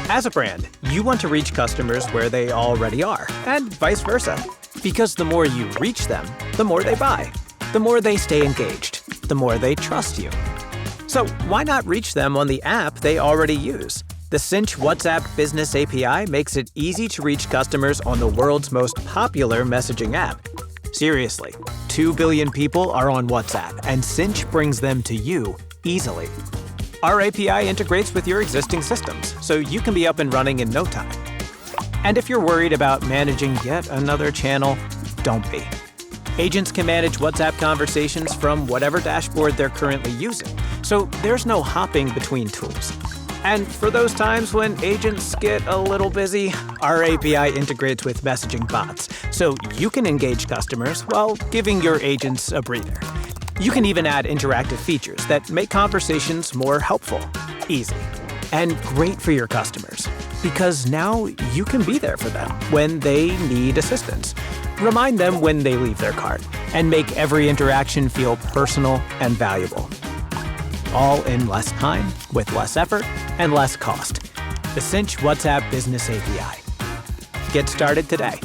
As a brand, you want to reach customers where they already are, and vice versa. Because the more you reach them, the more they buy. The more they stay engaged, the more they trust you. So why not reach them on the app they already use? The Sinch WhatsApp Business API makes it easy to reach customers on the world's most popular messaging app. Seriously, 2 billion people are on WhatsApp, and Sinch brings them to you easily. Our API integrates with your existing systems, so you can be up and running in no time. And if you're worried about managing yet another channel, don't be. Agents can manage WhatsApp conversations from whatever dashboard they're currently using, so there's no hopping between tools. And for those times when agents get a little busy, our API integrates with messaging bots, so you can engage customers while giving your agents a breather. You can even add interactive features that make conversations more helpful, easy, and great for your customers. Because now you can be there for them when they need assistance. Remind them when they leave their cart, and make every interaction feel personal and valuable. All in less time, with less effort, and less cost. The Sinch WhatsApp Business API. Get started today.